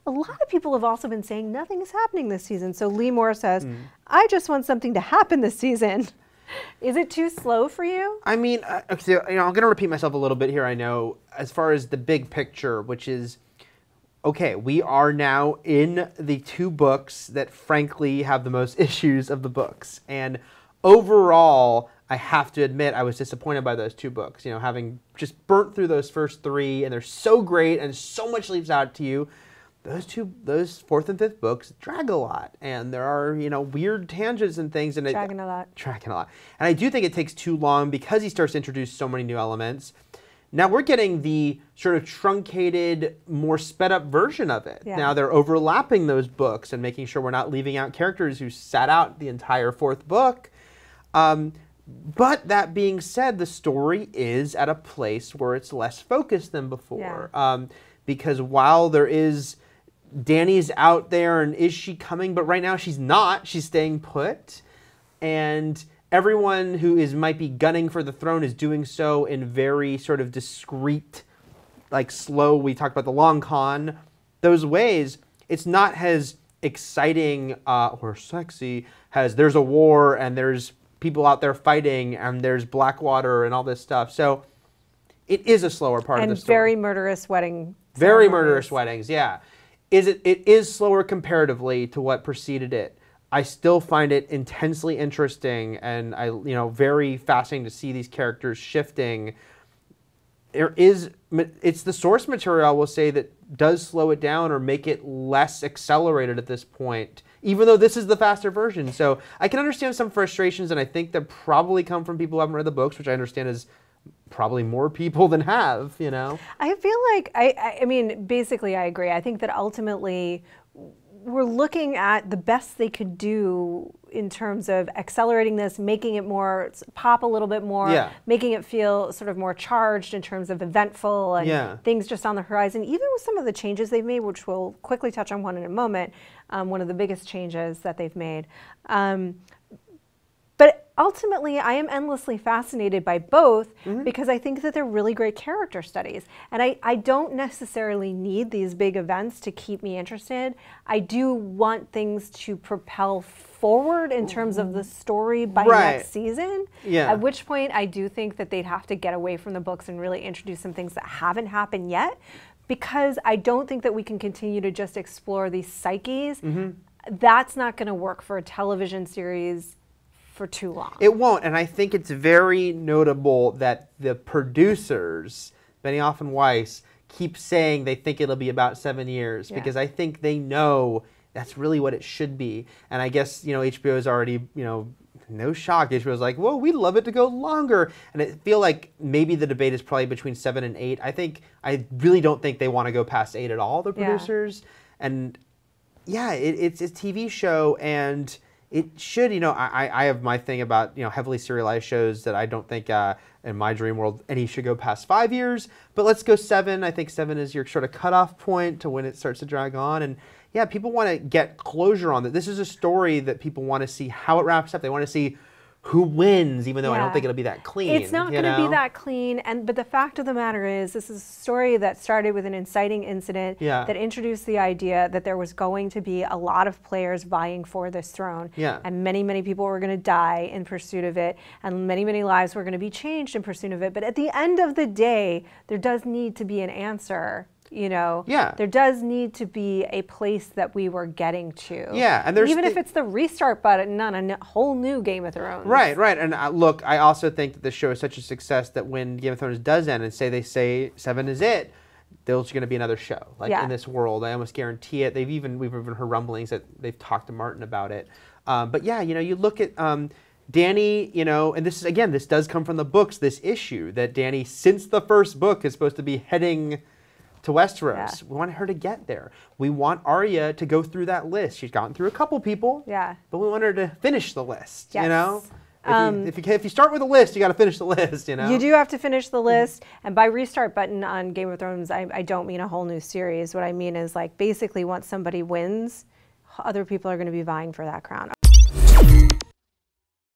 A lot of people have also been saying nothing is happening this season. So Lee Moore says, I just want something to happen this season. Is it too slow for you? I mean, I'm going to repeat myself a little bit here, I know, as far as the big picture, which is, okay, we are now in the 2 books that frankly have the most issues of the books. And overall, I have to admit I was disappointed by those 2 books, having just burnt through those first 3, and they're so great and so much leaps out to you. Those 4th and 5th books drag a lot, and there are, weird tangents and things. And Dragging a lot. And I do think it takes too long because he starts to introduce so many new elements. Now we're getting the sort of truncated, more sped up version of it. Yeah. Now they're overlapping those books and making sure we're not leaving out characters who sat out the entire 4th book. But that being said, the story is at a place where it's less focused than before. Yeah. Because while there is... Dany's out there, and is she coming? But right now she's not. She's staying put. And everyone who might be gunning for the throne is doing so in very sort of discreet, like slow, we talked about the long con, those ways. It's not as exciting or sexy as there's a war and there's people out there fighting and there's Blackwater and all this stuff. So it is a slower part of the story. And very murderous wedding. Very murderous weddings, yeah. It is slower comparatively to what preceded it. I still find it intensely interesting and very fascinating to see these characters shifting. It's the source material, I will say, that does slow it down or make it less accelerated at this point, even though this is the faster version. So I can understand some frustrations, and I think that probably come from people who haven't read the books, which I understand is probably more people than have, I feel like, I mean, basically I agree. I think that ultimately we're looking at the best they could do in terms of accelerating this, making it more, pop a little bit more, making it feel sort of more charged in terms of eventful and things just on the horizon, even with some of the changes they've made, which we'll quickly touch on one in a moment, one of the biggest changes that they've made. But ultimately, I am endlessly fascinated by both because I think that they're really great character studies. And I don't necessarily need these big events to keep me interested. I do want things to propel forward in terms of the story by next season, at which point I do think that they'd have to get away from the books and really introduce some things that haven't happened yet, because I don't think that we can continue to just explore these psyches. That's not going to work for a television series for too long. It won't, and I think it's very notable that the producers, Benioff and Weiss, keep saying they think it'll be about 7 years, because I think they know that's really what it should be. And I guess, HBO is already, no shock. HBO's like, well, we'd love it to go longer. And I feel like maybe the debate is probably between 7 and 8. I really don't think they want to go past 8 at all, the producers. And yeah, it's a TV show, and it should, I have my thing about, heavily serialized shows that I don't think in my dream world any should go past 5 years. But let's go 7. I think 7 is your sort of cutoff point to when it starts to drag on. And yeah, people want to get closure on that. This is a story that people want to see how it wraps up. They want to see who wins, even though I don't think it'll be that clean. It's not going to be that clean. But the fact of the matter is, this is a story that started with an inciting incident that introduced the idea that there was going to be a lot of players vying for this throne. And many, many people were going to die in pursuit of it. And many, many lives were going to be changed in pursuit of it. But at the end of the day, there does need to be an answer. There does need to be a place that we were getting to. And there's even if it's the restart button on a whole new Game of Thrones. Right. And look, I also think that the show is such a success that when Game of Thrones does end and they say 7 is it, there's going to be another show in this world. I almost guarantee it. We've even heard rumblings that they've talked to Martin about it. But yeah, you look at Dany, and this does come from the books. This issue that Dany, since the first book, is supposed to be heading to Westeros. We want her to get there. We want Arya to go through that list. She's gotten through a couple people, but we want her to finish the list, If you start with a list, you got to finish the list, You do have to finish the list, and by restart button on Game of Thrones, I don't mean a whole new series. What I mean is, basically once somebody wins, other people are going to be vying for that crown.